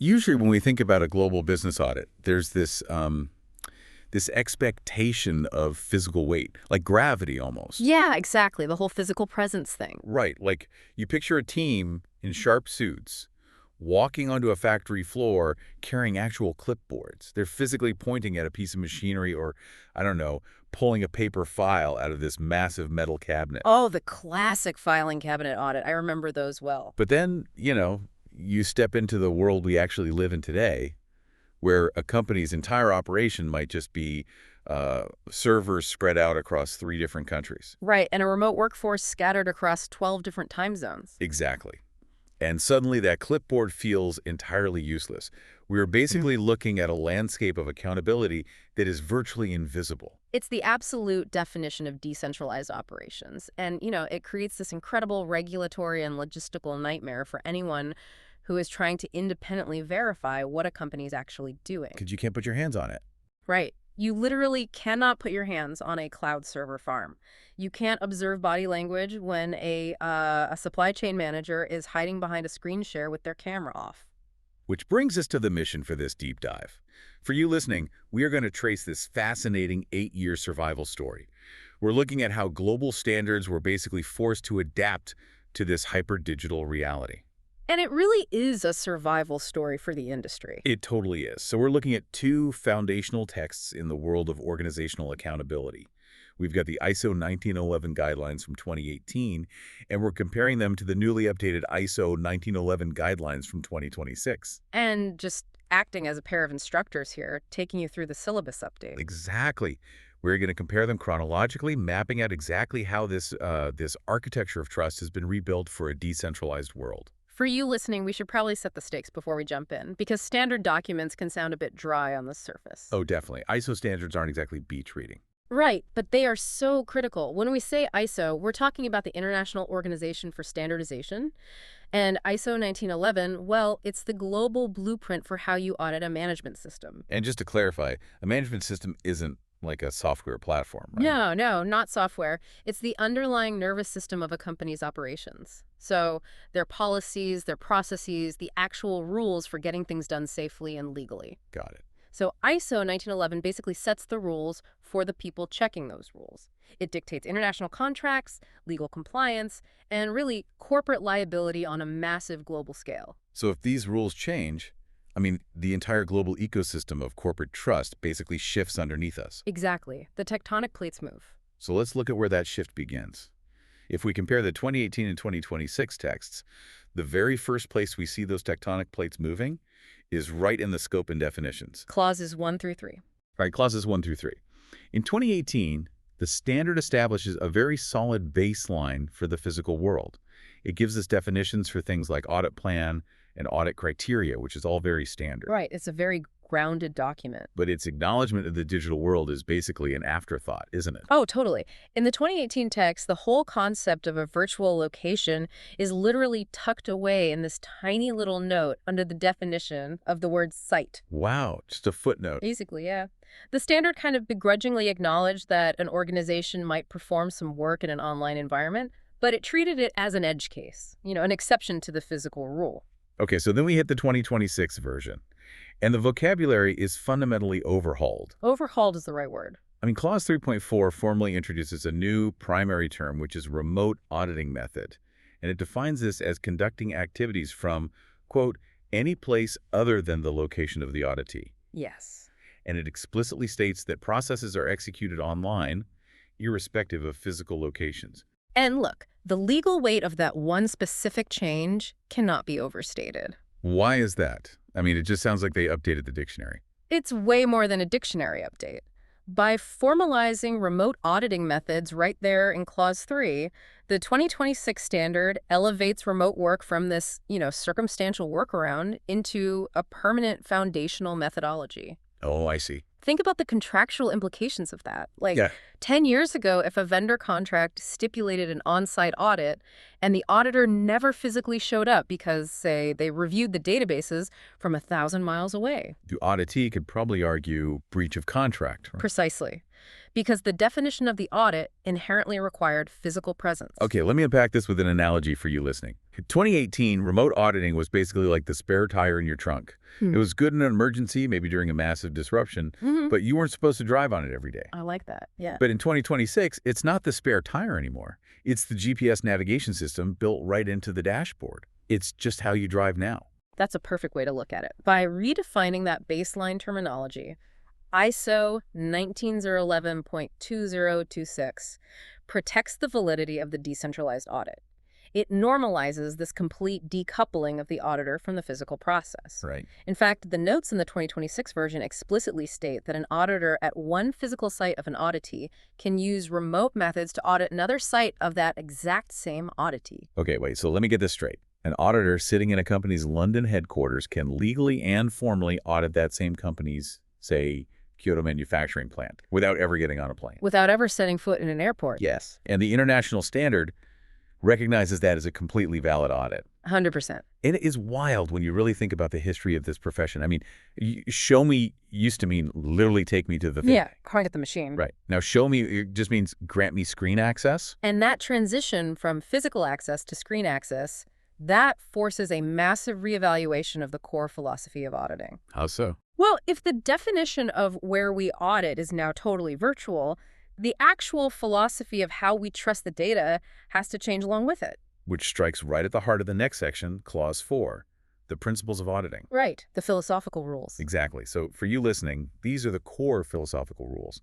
Usually when we think about a global business audit, there's this expectation of physical weight, like gravity almost. Yeah, exactly. The whole physical presence thing. Right, like you picture a team in sharp suits walking onto a factory floor carrying actual clipboards. They're physically pointing at a piece of machinery or, I don't know, pulling a paper file out of this massive metal cabinet. Oh, the classic filing cabinet audit. I remember those well. But then, you step into the world we actually live in today, where a company's entire operation might just be servers spread out across 3 different countries. Right, and a remote workforce scattered across 12 different time zones. Exactly. And suddenly that clipboard feels entirely useless. We're basically looking at a landscape of accountability that is virtually invisible. It's the absolute definition of decentralized operations. And, it creates this incredible regulatory and logistical nightmare for anyone who is trying to independently verify what a company is actually doing. Because you can't put your hands on it. Right. You literally cannot put your hands on a cloud server farm. You can't observe body language when a supply chain manager is hiding behind a screen share with their camera off. Which brings us to the mission for this deep dive. For you listening, we are going to trace this fascinating 8-year survival story. We're looking at how global standards were basically forced to adapt to this hyper-digital reality. And it really is a survival story for the industry. It totally is. So we're looking at 2 foundational texts in the world of organizational accountability. We've got the ISO19011 guidelines from 2018, and we're comparing them to the newly updated ISO19011 guidelines from 2026. And just acting as a pair of instructors here, taking you through the syllabus update. Exactly. We're going to compare them chronologically, mapping out exactly how this architecture of trust has been rebuilt for a decentralized world. For you listening, we should probably set the stakes before we jump in, because standard documents can sound a bit dry on the surface. Oh, definitely. ISO standards aren't exactly beach reading. Right, but they are so critical. When we say ISO, we're talking about the International Organization for Standardization. And ISO 1911, well, it's the global blueprint for how you audit a management system. And just to clarify, a management system isn't like a software platform, right? No, not software. It's the underlying nervous system of a company's operations. So their policies, their processes, the actual rules for getting things done safely and legally. Got it. So ISO 1911 basically sets the rules for the people checking those rules. It dictates international contracts, legal compliance, and really corporate liability on a massive global scale. So if these rules change, the entire global ecosystem of corporate trust basically shifts underneath us. Exactly. The tectonic plates move. So let's look at where that shift begins. If we compare the 2018 and 2026 texts, the very first place we see those tectonic plates moving is right in the scope and definitions. Clauses 1 through 3. Right, clauses 1 through 3. In 2018, the standard establishes a very solid baseline for the physical world. It gives us definitions for things like audit plan and audit criteria, which is all very standard. Right. It's a very grounded document. But its acknowledgement of the digital world is basically an afterthought, isn't it? Oh, totally. In the 2018 text, the whole concept of a virtual location is literally tucked away in this tiny little note under the definition of the word site. Wow, just a footnote. Basically, yeah. The standard kind of begrudgingly acknowledged that an organization might perform some work in an online environment, but it treated it as an edge case, an exception to the physical rule. Okay, so then we hit the 2026 version, and the vocabulary is fundamentally overhauled. Overhauled is the right word. Clause 3.4 formally introduces a new primary term, which is remote auditing method, and it defines this as conducting activities from, quote, any place other than the location of the auditee. Yes. And it explicitly states that processes are executed online, irrespective of physical locations. And look, the legal weight of that one specific change cannot be overstated. Why is that? It just sounds like they updated the dictionary. It's way more than a dictionary update. By formalizing remote auditing methods right there in Clause 3, the 2026 standard elevates remote work from this, circumstantial workaround into a permanent foundational methodology. Oh, I see. Think about the contractual implications of that. 10 years ago, if a vendor contract stipulated an on-site audit and the auditor never physically showed up because, say, they reviewed the databases from 1,000 miles away. The auditee could probably argue breach of contract. Right? Precisely. because the definition of the audit inherently required physical presence. Okay, let me unpack this with an analogy for you listening. In 2018, remote auditing was basically like the spare tire in your trunk. It was good in an emergency, maybe during a massive disruption, but you weren't supposed to drive on it every day. I like that, yeah. But in 2026, it's not the spare tire anymore. It's the GPS navigation system built right into the dashboard. It's just how you drive now. That's a perfect way to look at it. By redefining that baseline terminology, ISO 19011.2026 protects the validity of the decentralized audit. It normalizes this complete decoupling of the auditor from the physical process. Right. In fact, the notes in the 2026 version explicitly state that an auditor at one physical site of an auditee can use remote methods to audit another site of that exact same auditee. Okay, wait, so let me get this straight. An auditor sitting in a company's London headquarters can legally and formally audit that same company's, say, Kyoto manufacturing plant without ever getting on a plane. Without ever setting foot in an airport. Yes. And the international standard recognizes that as a completely valid audit. 100%. It is wild when you really think about the history of this profession. I mean, show me used to mean literally take me to the thing. Yeah, calling it the machine. Right. Now show me it just means grant me screen access. And that transition from physical access to screen access, that forces a massive reevaluation of the core philosophy of auditing. How so? Well, if the definition of where we audit is now totally virtual, the actual philosophy of how we trust the data has to change along with it. Which strikes right at the heart of the next section, Clause 4, the principles of auditing. Right, the philosophical rules. Exactly. So for you listening, these are the core philosophical rules.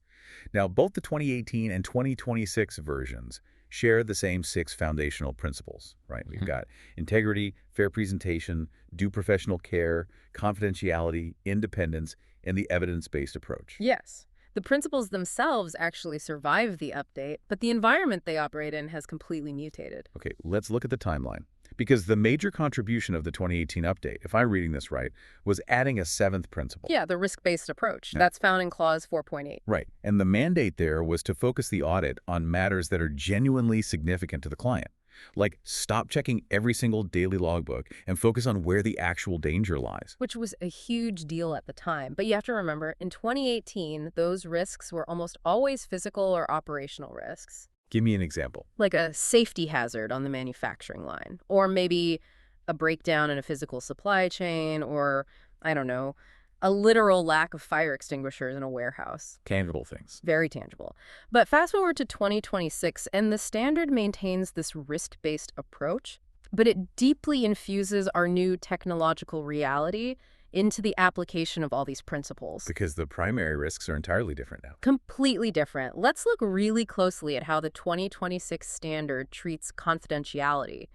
Now, both the 2018 and 2026 versions share the same 6 foundational principles, right? We've got integrity, fair presentation, due professional care, confidentiality, independence, and the evidence-based approach. Yes. The principles themselves actually survive the update, but the environment they operate in has completely mutated. Okay, let's look at the timeline. Because the major contribution of the 2018 update, if I'm reading this right, was adding a 7th principle. Yeah, the risk-based approach. That's found in Clause 4.8. Right. And the mandate there was to focus the audit on matters that are genuinely significant to the client. Like, stop checking every single daily logbook and focus on where the actual danger lies. Which was a huge deal at the time. But you have to remember, in 2018, those risks were almost always physical or operational risks. Give me an example. Like a safety hazard on the manufacturing line, or maybe a breakdown in a physical supply chain, or, I don't know, a literal lack of fire extinguishers in a warehouse. Tangible things. Very tangible. But fast forward to 2026, and the standard maintains this risk-based approach, but it deeply infuses our new technological reality into the application of all these principles. Because the primary risks are entirely different now. Completely different. Let's look really closely at how the 2026 standard treats confidentiality.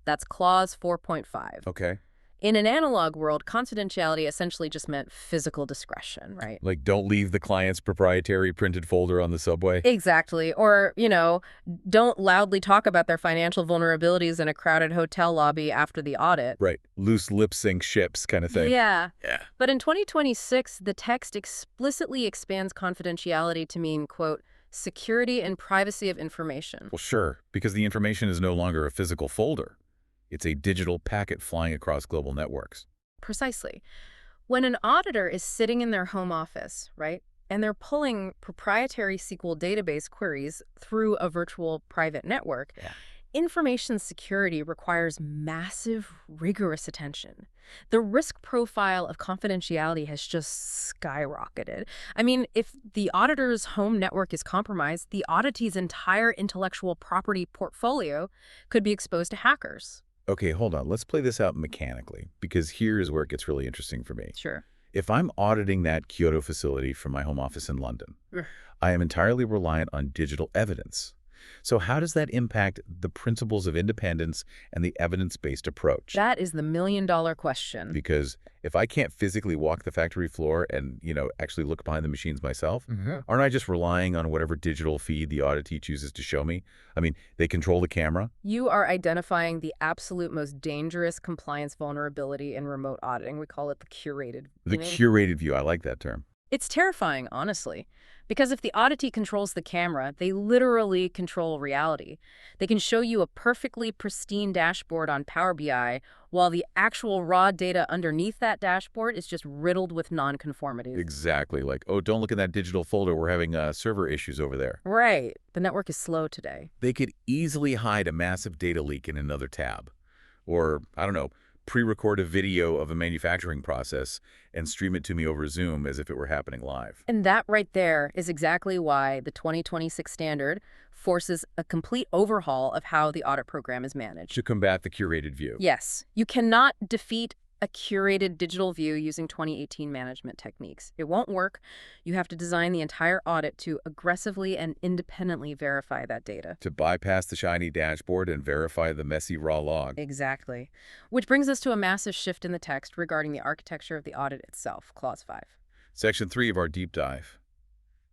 That's Clause 4.5. Okay. In an analog world, confidentiality essentially just meant physical discretion, right? Like, don't leave the client's proprietary printed folder on the subway. Exactly. Or, don't loudly talk about their financial vulnerabilities in a crowded hotel lobby after the audit. Right. Loose lip sync ships kind of thing. Yeah. Yeah. But in 2026, the text explicitly expands confidentiality to mean, quote, security and privacy of information. Well, sure, because the information is no longer a physical folder. It's a digital packet flying across global networks. Precisely. When an auditor is sitting in their home office, right, and they're pulling proprietary SQL database queries through a virtual private network, information security requires massive, rigorous attention. The risk profile of confidentiality has just skyrocketed. I mean, if the auditor's home network is compromised, the auditee's entire intellectual property portfolio could be exposed to hackers. Okay, hold on. Let's play this out mechanically, because here's where it gets really interesting for me. Sure. If I'm auditing that Kyoto facility from my home office in London, I am entirely reliant on digital evidence. So how does that impact the principles of independence and the evidence-based approach? That is the million-dollar question. Because if I can't physically walk the factory floor and, actually look behind the machines myself, aren't I just relying on whatever digital feed the auditee chooses to show me? I mean, they control the camera. You are identifying the absolute most dangerous compliance vulnerability in remote auditing. We call it the curated view. The curated view. I like that term. It's terrifying, honestly, because if the auditee controls the camera, they literally control reality. They can show you a perfectly pristine dashboard on Power BI, while the actual raw data underneath that dashboard is just riddled with nonconformities. Exactly. Like, oh, don't look in that digital folder. We're having server issues over there. Right. The network is slow today. They could easily hide a massive data leak in another tab. Or, I don't know, pre-record a video of a manufacturing process and stream it to me over Zoom as if it were happening live. And that right there is exactly why the 2026 standard forces a complete overhaul of how the audit program is managed. To combat the curated view. Yes, you cannot defeat a curated digital view using 2018 management techniques. It won't work. You have to design the entire audit to aggressively and independently verify that data. To bypass the shiny dashboard and verify the messy raw log. Exactly. Which brings us to a massive shift in the text regarding the architecture of the audit itself, Clause 5. Section 3 of our deep dive.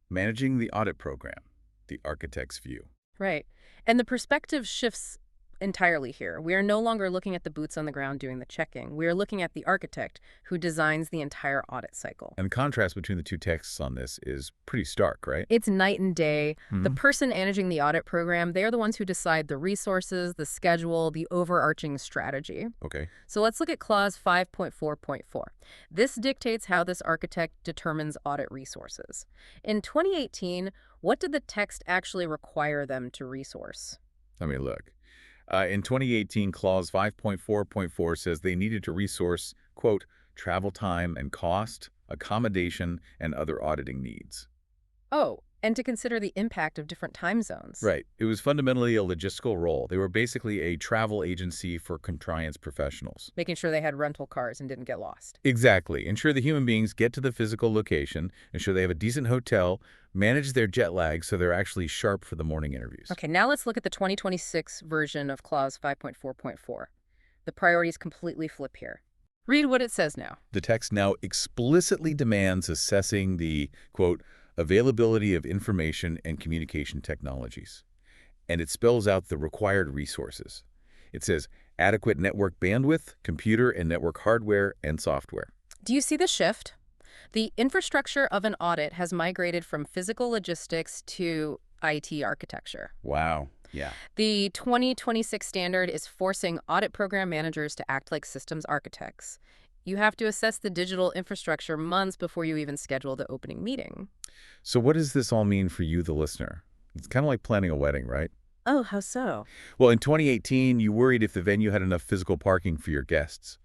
Managing the audit program, the architect's view. Right. And the perspective shifts entirely here. We are no longer looking at the boots on the ground doing the checking. We are looking at the architect who designs the entire audit cycle. And the contrast between the two texts on this is pretty stark, right? It's night and day. The person managing the audit program, they are the ones who decide the resources, the schedule, the overarching strategy. Okay. So let's look at Clause 5.4.4. This dictates how this architect determines audit resources. In 2018, what did the text actually require them to resource? I mean, look. In 2018, Clause 5.4.4 says they needed to resource, quote, travel time and cost, accommodation, and other auditing needs. Oh, and to consider the impact of different time zones. Right. It was fundamentally a logistical role. They were basically a travel agency for compliance professionals. Making sure they had rental cars and didn't get lost. Exactly. Ensure the human beings get to the physical location, ensure they have a decent hotel, manage their jet lag so they're actually sharp for the morning interviews. Okay, now let's look at the 2026 version of Clause 5.4.4. The priorities completely flip here. Read what it says now. The text now explicitly demands assessing the, quote, availability of information and communication technologies. And it spells out the required resources. It says adequate network bandwidth, computer and network hardware, and software. Do you see the shift? The infrastructure of an audit has migrated from physical logistics to IT architecture. Wow. Yeah. The 2026 standard is forcing audit program managers to act like systems architects. You have to assess the digital infrastructure months before you even schedule the opening meeting. So what does this all mean for you, the listener? It's kind of like planning a wedding, right? Oh, how so? Well, in 2018, you worried if the venue had enough physical parking for your guests.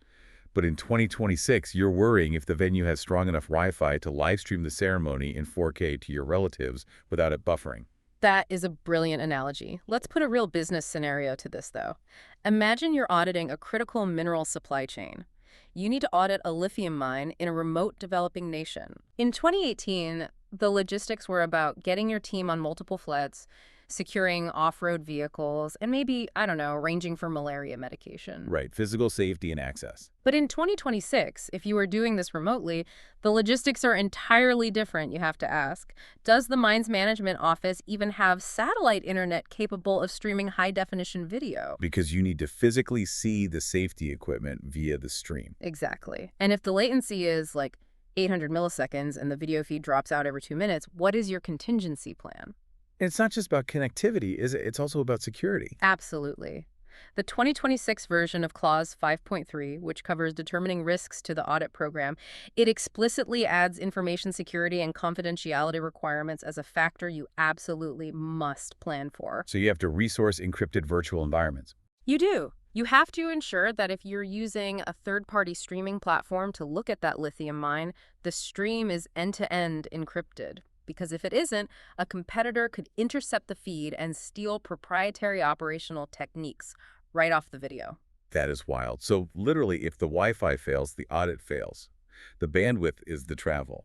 But in 2026, you're worrying if the venue has strong enough Wi-Fi to live stream the ceremony in 4K to your relatives without it buffering. That is a brilliant analogy. Let's put a real business scenario to this, though. Imagine you're auditing a critical mineral supply chain. You need to audit a lithium mine in a remote developing nation. In 2018, the logistics were about getting your team on multiple flights, securing off-road vehicles, and maybe, I don't know, arranging for malaria medication. Right, physical safety and access. But in 2026, if you are doing this remotely, the logistics are entirely different, you have to ask. Does the mines management office even have satellite internet capable of streaming high-definition video? Because you need to physically see the safety equipment via the stream. Exactly. And if the latency is like 800 milliseconds and the video feed drops out every 2 minutes, what is your contingency plan? It's not just about connectivity, is it? It's also about security. Absolutely. The 2026 version of Clause 5.3, which covers determining risks to the audit program, it explicitly adds information security and confidentiality requirements as a factor you absolutely must plan for. So you have to resource encrypted virtual environments. You do. You have to ensure that if you're using a third-party streaming platform to look at that lithium mine, the stream is end-to-end encrypted. Because if it isn't, a competitor could intercept the feed and steal proprietary operational techniques right off the video. That is wild. So literally, if the Wi-Fi fails, the audit fails. The bandwidth is the travel.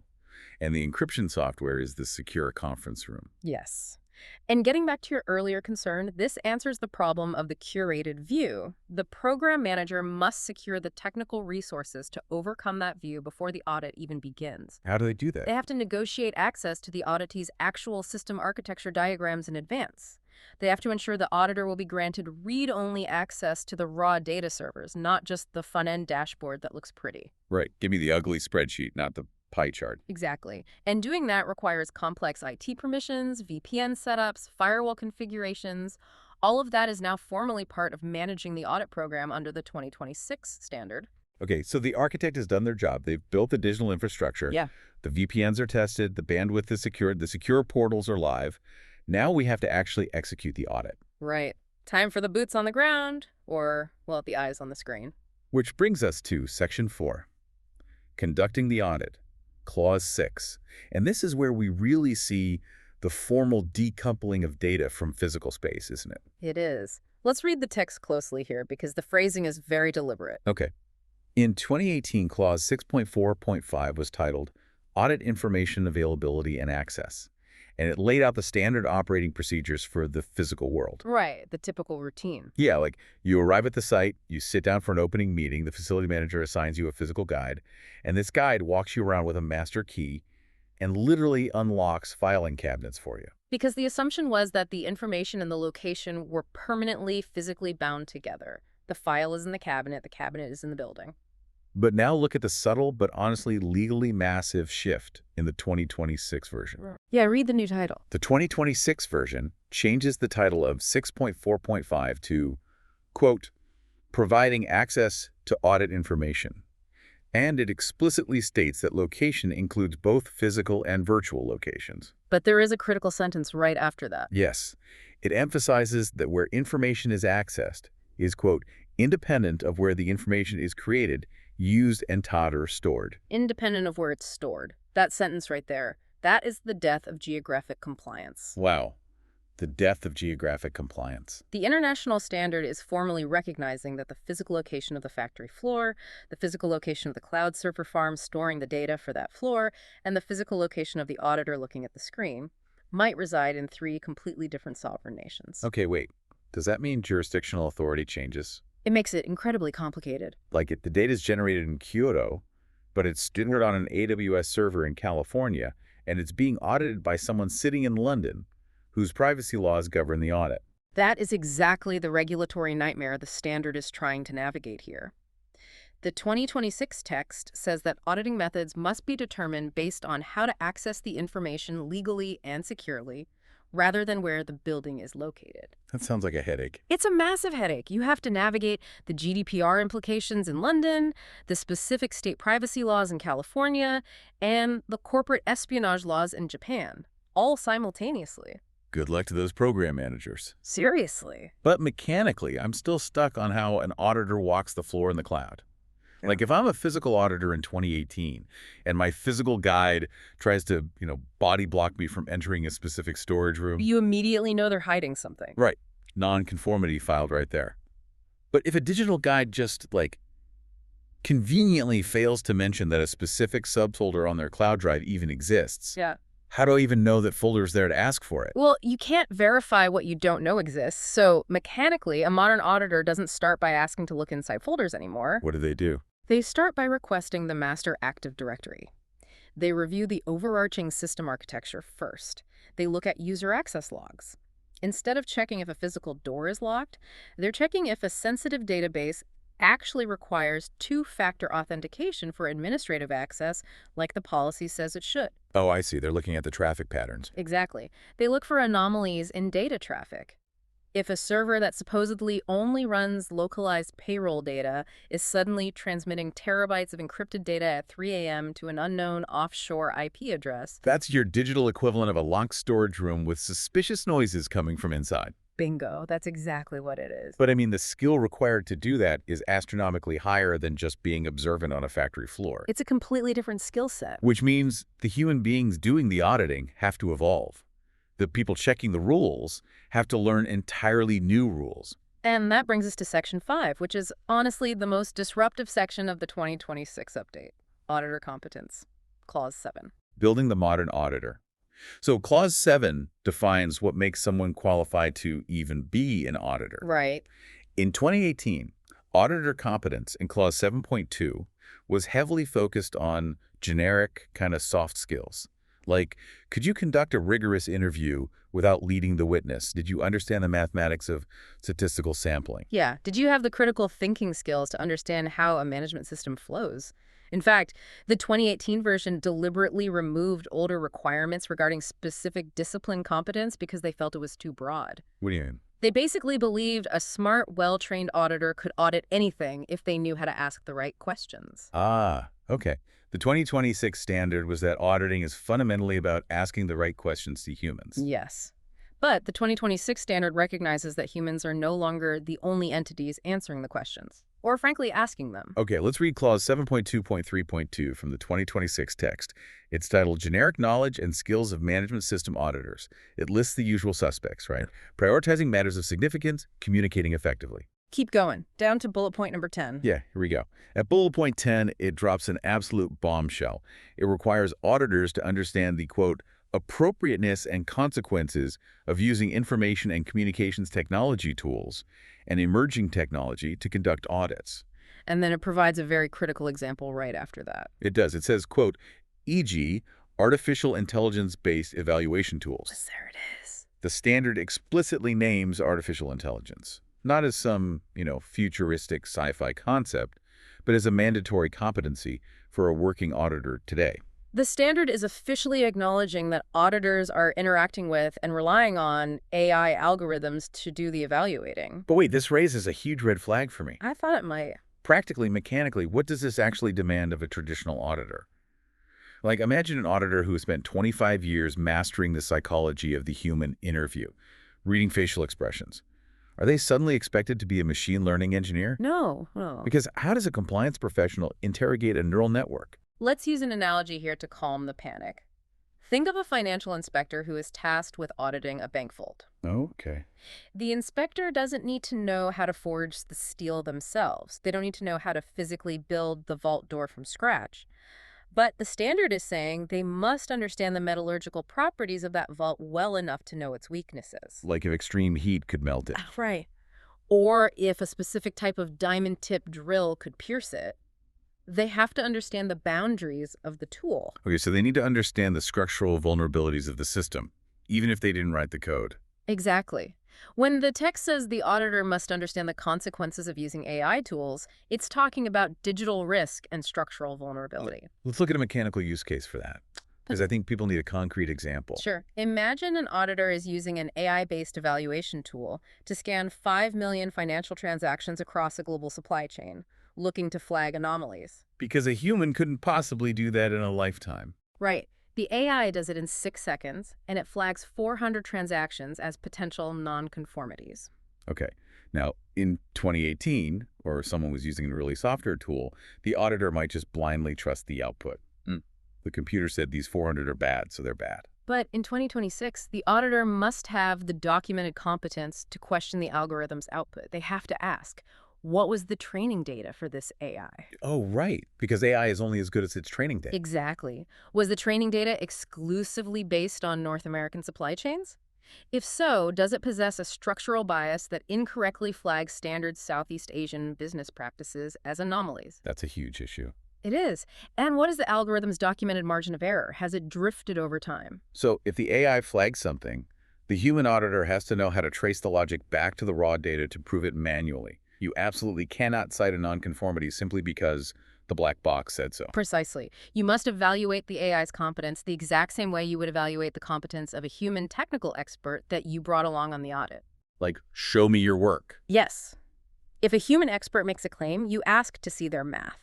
And the encryption software is the secure conference room. Yes. And getting back to your earlier concern, this answers the problem of the curated view. The program manager must secure the technical resources to overcome that view before the audit even begins. How do they do that? They have to negotiate access to the auditee's actual system architecture diagrams in advance. They have to ensure the auditor will be granted read-only access to the raw data servers, not just the front-end dashboard that looks pretty. Right. Give me the ugly spreadsheet, not the pie chart. Exactly. And doing that requires complex IT permissions, VPN setups, firewall configurations. All of that is now formally part of managing the audit program under the 2026 standard. Okay, so the architect has done their job. They've built the digital infrastructure. Yeah. The VPNs are tested. The bandwidth is secured. The secure portals are live. Now we have to actually execute the audit. Right. Time for the boots on the ground, or, well, the eyes on the screen. Which brings us to Section 4, Conducting the Audit, Clause 6. And this is where we really see the formal decoupling of data from physical space, isn't it? It is. Let's read the text closely here because the phrasing is very deliberate. Okay. In 2018, Clause 6.4.5 was titled Audit Information Availability and Access, and it laid out the standard operating procedures for the physical world. Right, the typical routine. Yeah, like you arrive at the site, you sit down for an opening meeting, the facility manager assigns you a physical guide, and this guide walks you around with a master key and literally unlocks filing cabinets for you. Because the assumption was that the information and the location were permanently physically bound together. The file is in the cabinet is in the building. But now look at the subtle but honestly legally massive shift in the 2026 version. Yeah, read the new title. The 2026 version changes the title of 6.4.5 to, quote, Providing Access to Audit Information. And it explicitly states that location includes both physical and virtual locations. But there is a critical sentence right after that. Yes, it emphasizes that where information is accessed is, quote, independent of where the information is created, used, and taught or stored. Independent of where it's stored. That sentence right there, that is the death of geographic compliance. Wow. The death of geographic compliance. The international standard is formally recognizing that the physical location of the factory floor, the physical location of the cloud server farm storing the data for that floor, and the physical location of the auditor looking at the screen might reside in 3 completely different sovereign nations. Okay, wait. Does that mean jurisdictional authority changes? It makes it incredibly complicated. Like the data is generated in Kyoto, but it's stored on an AWS server in California, and it's being audited by someone sitting in London, whose privacy laws govern the audit. That is exactly the regulatory nightmare the standard is trying to navigate here. The 2026 text says that auditing methods must be determined based on how to access the information legally and securely, rather than where the building is located. That sounds like a headache. It's a massive headache. You have to navigate the GDPR implications in London, the specific state privacy laws in California, and the corporate espionage laws in Japan, all simultaneously. Good luck to those program managers. Seriously. But mechanically, I'm still stuck on how an auditor walks the floor in the cloud. Like if I'm a physical auditor in 2018 and my physical guide tries to, body block me from entering a specific storage room. You immediately know they're hiding something. Right. Non-conformity filed right there. But if a digital guide just, conveniently fails to mention that a specific subfolder on their cloud drive even exists, Yeah. how do I even know that folder's there to ask for it? Well, you can't verify what you don't know exists, so mechanically, a modern auditor doesn't start by asking to look inside folders anymore. What do? They start by requesting the master active directory. They review the overarching system architecture first. They look at user access logs. Instead of checking if a physical door is locked, they're checking if a sensitive database actually requires 2-factor authentication for administrative access, like the policy says it should. Oh, I see. They're looking at the traffic patterns. Exactly. They look for anomalies in data traffic. If a server that supposedly only runs localized payroll data is suddenly transmitting terabytes of encrypted data at 3 a.m. to an unknown offshore IP address. That's your digital equivalent of a locked storage room with suspicious noises coming from inside. Bingo. That's exactly what it is. But the skill required to do that is astronomically higher than just being observant on a factory floor. It's a completely different skill set. Which means the human beings doing the auditing have to evolve. The people checking the rules have to learn entirely new rules. And that brings us to Section 5, which is honestly the most disruptive section of the 2026 update. Auditor competence. Clause 7. Building the modern auditor. So Clause 7 defines what makes someone qualified to even be an auditor. Right. In 2018, auditor competence in Clause 7.2 was heavily focused on generic kind of soft skills. Like, could you conduct a rigorous interview without leading the witness? Did you understand the mathematics of statistical sampling? Yeah. Did you have the critical thinking skills to understand how a management system flows? In fact, the 2018 version deliberately removed older requirements regarding specific discipline competence because they felt it was too broad. What do you mean? They basically believed a smart, well-trained auditor could audit anything if they knew how to ask the right questions. Ah, okay. The 2026 standard was that auditing is fundamentally about asking the right questions to humans. Yes. But the 2026 standard recognizes that humans are no longer the only entities answering the questions, or frankly asking them. Okay, let's read clause 7.2.3.2 from the 2026 text. It's titled Generic Knowledge and Skills of Management System Auditors. It lists the usual suspects, right? Prioritizing matters of significance, communicating effectively. Keep going, down to bullet point number 10. Yeah, here we go. At bullet point 10, it drops an absolute bombshell. It requires auditors to understand the, quote, appropriateness and consequences of using information and communications technology tools and emerging technology to conduct audits. And then it provides a very critical example right after that. It does. It says, quote, e.g., artificial intelligence-based evaluation tools. There it is. The standard explicitly names artificial intelligence, not as some, futuristic sci-fi concept, but as a mandatory competency for a working auditor today. The standard is officially acknowledging that auditors are interacting with and relying on AI algorithms to do the evaluating. But wait, this raises a huge red flag for me. I thought it might. Practically, mechanically, what does this actually demand of a traditional auditor? Like, imagine an auditor who has spent 25 years mastering the psychology of the human interview, reading facial expressions. Are they suddenly expected to be a machine learning engineer? No. Because how does a compliance professional interrogate a neural network? Let's use an analogy here to calm the panic. Think of a financial inspector who is tasked with auditing a bank vault. Oh, okay. The inspector doesn't need to know how to forge the steel themselves. They don't need to know how to physically build the vault door from scratch. But the standard is saying they must understand the metallurgical properties of that vault well enough to know its weaknesses. Like if extreme heat could melt it. Right. Or if a specific type of diamond-tipped drill could pierce it. They have to understand the boundaries of the tool. Okay, so they need to understand the structural vulnerabilities of the system, even if they didn't write the code. Exactly. When the text says the auditor must understand the consequences of using AI tools, it's talking about digital risk and structural vulnerability. Let's look at a mechanical use case for that, because I think people need a concrete example. Sure. Imagine an auditor is using an AI-based evaluation tool to scan 5 million financial transactions across a global supply chain, looking to flag anomalies. Because a human couldn't possibly do that in a lifetime. Right. The AI does it in 6 seconds, and it flags 400 transactions as potential nonconformities. Okay. Now, in 2018, or someone was using a really software tool, the auditor might just blindly trust the output. The computer said these 400 are bad, so they're bad. But in 2026, the auditor must have the documented competence to question the algorithm's output. They have to ask, what was the training data for this AI? Oh, right. Because AI is only as good as its training data. Exactly. Was the training data exclusively based on North American supply chains? If so, does it possess a structural bias that incorrectly flags standard Southeast Asian business practices as anomalies? That's a huge issue. It is. And what is the algorithm's documented margin of error? Has it drifted over time? So if the AI flags something, the human auditor has to know how to trace the logic back to the raw data to prove it manually. You absolutely cannot cite a nonconformity simply because the black box said so. Precisely. You must evaluate the AI's competence the exact same way you would evaluate the competence of a human technical expert that you brought along on the audit. Like, show me your work. Yes. If a human expert makes a claim, you ask to see their math.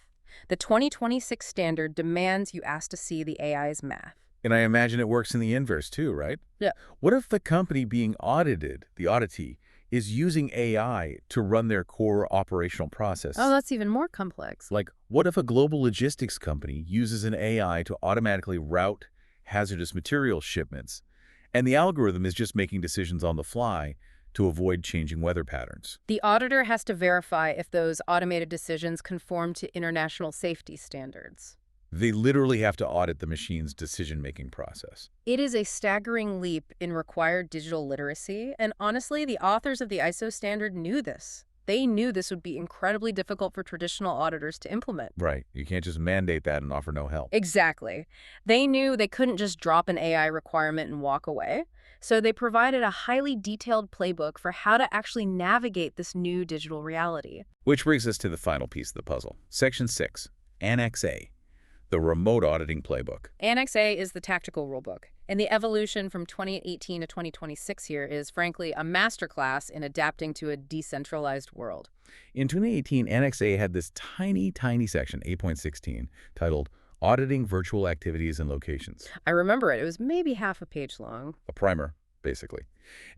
The 2026 standard demands you ask to see the AI's math. And I imagine it works in the inverse too, right? Yeah. What if the company being audited, the auditee, is using AI to run their core operational process? Oh, that's even more complex. Like, what if a global logistics company uses an AI to automatically route hazardous material shipments, and the algorithm is just making decisions on the fly to avoid changing weather patterns? The auditor has to verify if those automated decisions conform to international safety standards. They literally have to audit the machine's decision-making process. It is a staggering leap in required digital literacy, and honestly, the authors of the ISO standard knew this. They knew this would be incredibly difficult for traditional auditors to implement. Right. You can't just mandate that and offer no help. Exactly. They knew they couldn't just drop an AI requirement and walk away, so they provided a highly detailed playbook for how to actually navigate this new digital reality. Which brings us to the final piece of the puzzle. Section 6, Annex A. The remote auditing playbook. Annex A is the tactical rulebook, and the evolution from 2018 to 2026 here is, frankly, a masterclass in adapting to a decentralized world. In 2018, Annex A had this tiny section, 8.16, titled Auditing Virtual Activities and Locations. I remember it. It was maybe half a page long. A primer, basically.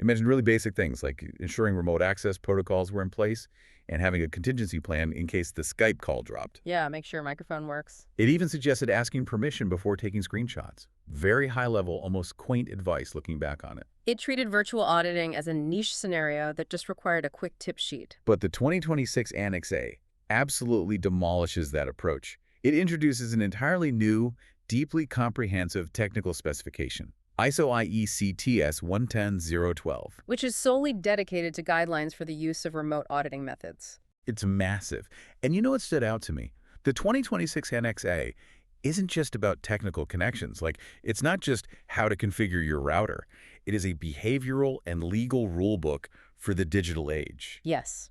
It mentioned really basic things like ensuring remote access protocols were in place and having a contingency plan in case the Skype call dropped. Yeah, make sure microphone works. It even suggested asking permission before taking screenshots. Very high-level, almost quaint advice looking back on it. It treated virtual auditing as a niche scenario that just required a quick tip sheet. But the 2026 Annex A absolutely demolishes that approach. It introduces an entirely new, deeply comprehensive technical specification, ISO IEC-19011, which is solely dedicated to guidelines for the use of remote auditing methods. It's massive. And you know what stood out to me? The 2026 Annex A isn't just about technical connections. It's not just how to configure your router. It is a behavioral and legal rulebook for the digital age. Yes.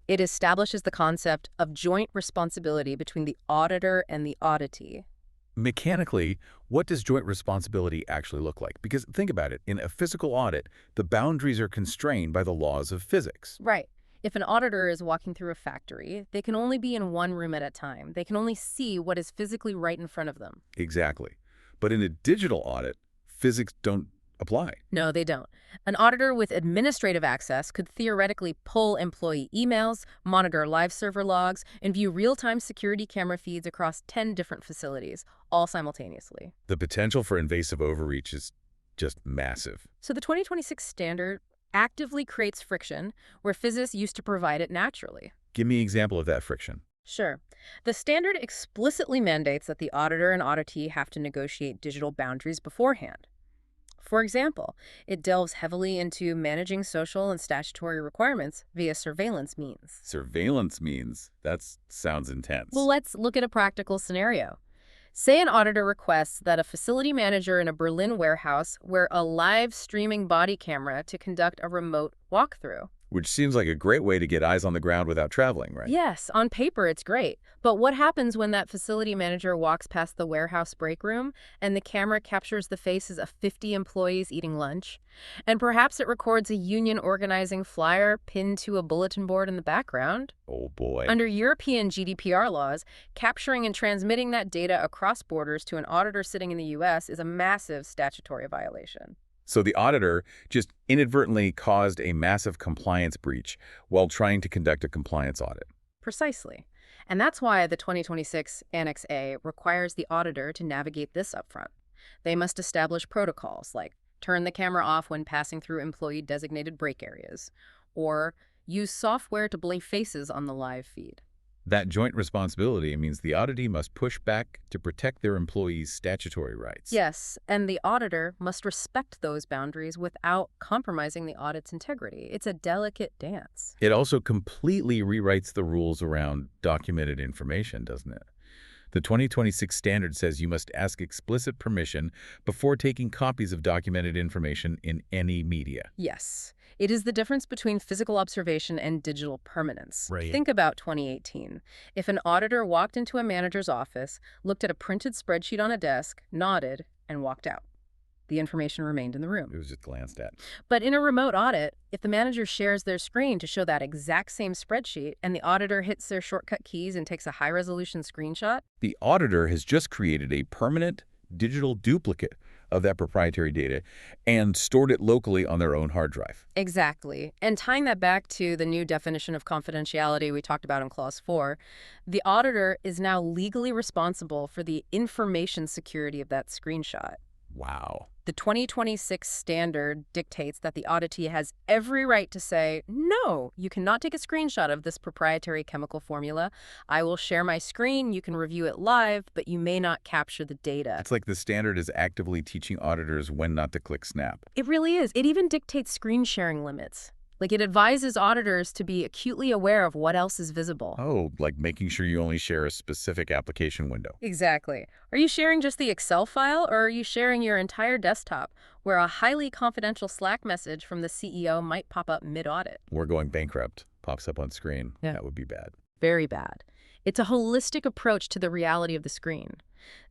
It establishes the concept of joint responsibility between the auditor and the auditee. Mechanically, what does joint responsibility actually look like? Because think about it, in a physical audit, the boundaries are constrained by the laws of physics. Right. If an auditor is walking through a factory, they can only be in one room at a time. They can only see what is physically right in front of them. Exactly. But in a digital audit, physics don't apply. No, they don't. An auditor with administrative access could theoretically pull employee emails, monitor live server logs, and view real-time security camera feeds across 10 different facilities, all simultaneously. The potential for invasive overreach is just massive. So the 2026 standard actively creates friction where physicists used to provide it naturally. Give me an example of that friction. Sure. The standard explicitly mandates that the auditor and auditee have to negotiate digital boundaries beforehand. For example, it delves heavily into managing social and statutory requirements via surveillance means. Surveillance means? That sounds intense. Well, let's look at a practical scenario. Say an auditor requests that a facility manager in a Berlin warehouse wear a live streaming body camera to conduct a remote walkthrough. Which seems like a great way to get eyes on the ground without traveling, right? Yes, on paper it's great. But what happens when that facility manager walks past the warehouse break room and the camera captures the faces of 50 employees eating lunch? And perhaps it records a union organizing flyer pinned to a bulletin board in the background? Oh boy. Under European GDPR laws, capturing and transmitting that data across borders to an auditor sitting in the U.S. is a massive statutory violation. So the auditor just inadvertently caused a massive compliance breach while trying to conduct a compliance audit. Precisely. And that's why the 2026 Annex A requires the auditor to navigate this upfront. They must establish protocols like turn the camera off when passing through employee-designated break areas, or use software to blur faces on the live feed. That joint responsibility means the auditee must push back to protect their employees' statutory rights. Yes, and the auditor must respect those boundaries without compromising the audit's integrity. It's a delicate dance. It also completely rewrites the rules around documented information, doesn't it? The 2026 standard says you must ask explicit permission before taking copies of documented information in any media. Yes. It is the difference between physical observation and digital permanence. Right. Think about 2018. If an auditor walked into a manager's office, looked at a printed spreadsheet on a desk, nodded, and walked out, the information remained in the room. It was just glanced at. But in a remote audit, if the manager shares their screen to show that exact same spreadsheet and the auditor hits their shortcut keys and takes a high-resolution screenshot, the auditor has just created a permanent digital duplicate of that proprietary data and stored it locally on their own hard drive. Exactly. And tying that back to the new definition of confidentiality we talked about in Clause 4, the auditor is now legally responsible for the information security of that screenshot. Wow. The 2026 standard dictates that the auditee has every right to say, no, you cannot take a screenshot of this proprietary chemical formula. I will share my screen, you can review it live, but you may not capture the data. It's like the standard is actively teaching auditors when not to click snap. It really is. It even dictates screen sharing limits. It advises auditors to be acutely aware of what else is visible. Oh, like making sure you only share a specific application window. Exactly. Are you sharing just the Excel file, or are you sharing your entire desktop, where a highly confidential Slack message from the CEO might pop up mid-audit? We're going bankrupt. Pops up on screen. Yeah. That would be bad. Very bad. It's a holistic approach to the reality of the screen.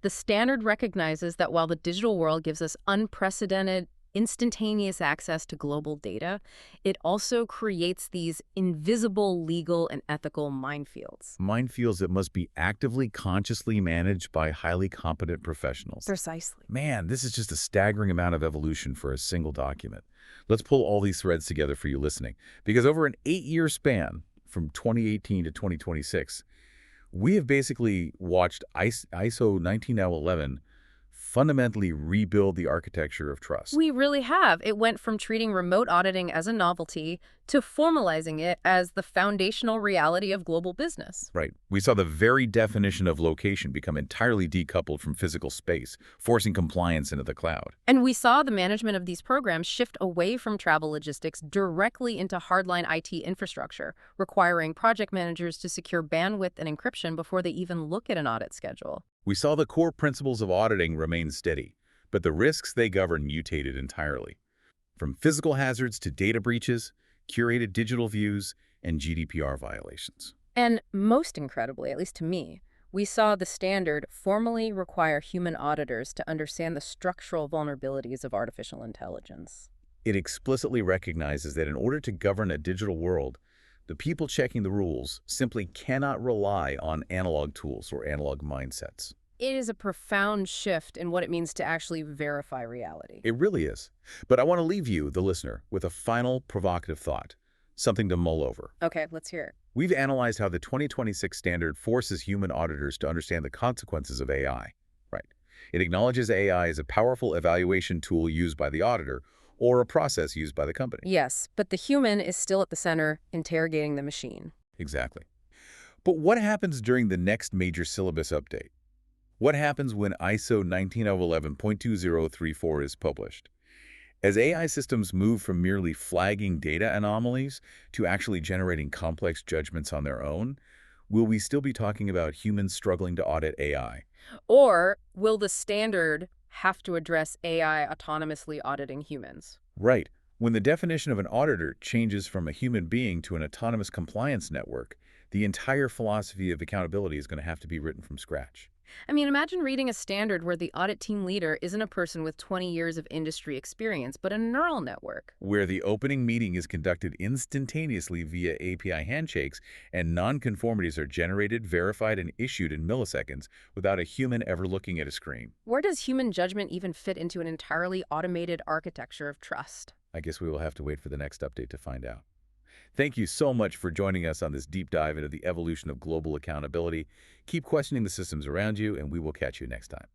The standard recognizes that while the digital world gives us unprecedented, instantaneous access to global data, it also creates these invisible legal and ethical minefields. Minefields that must be actively, consciously managed by highly competent professionals. Precisely. Man, this is just a staggering amount of evolution for a single document. Let's pull all these threads together for you listening, because over an 8-year span, from 2018 to 2026, we have basically watched ISO 19011 fundamentally rebuild the architecture of trust. We really have. It went from treating remote auditing as a novelty to formalizing it as the foundational reality of global business. Right. We saw the very definition of location become entirely decoupled from physical space, forcing compliance into the cloud. And we saw the management of these programs shift away from travel logistics directly into hardline IT infrastructure, requiring project managers to secure bandwidth and encryption before they even look at an audit schedule. We saw the core principles of auditing remain steady, but the risks they govern mutated entirely. From physical hazards to data breaches, curated digital views, and GDPR violations. And most incredibly, at least to me, we saw the standard formally require human auditors to understand the structural vulnerabilities of artificial intelligence. It explicitly recognizes that in order to govern a digital world, the people checking the rules simply cannot rely on analog tools or analog mindsets. It is a profound shift in what it means to actually verify reality. It really is. But I want to leave you, the listener, with a final provocative thought, something to mull over. Okay, let's hear it. We've analyzed how the 2026 standard forces human auditors to understand the consequences of AI. Right. It acknowledges AI as a powerful evaluation tool used by the auditor, or a process used by the company. Yes, but the human is still at the center, interrogating the machine. Exactly. But what happens during the next major syllabus update? What happens when ISO 19011.2034 is published? As AI systems move from merely flagging data anomalies to actually generating complex judgments on their own, will we still be talking about humans struggling to audit AI? Or will the standard have to address AI autonomously auditing humans? Right. When the definition of an auditor changes from a human being to an autonomous compliance network, the entire philosophy of accountability is going to have to be written from scratch. I mean, imagine reading a standard where the audit team leader isn't a person with 20 years of industry experience, but a neural network. Where the opening meeting is conducted instantaneously via API handshakes, and nonconformities are generated, verified, and issued in milliseconds without a human ever looking at a screen. Where does human judgment even fit into an entirely automated architecture of trust? I guess we will have to wait for the next update to find out. Thank you so much for joining us on this deep dive into the evolution of global accountability. Keep questioning the systems around you, and we will catch you next time.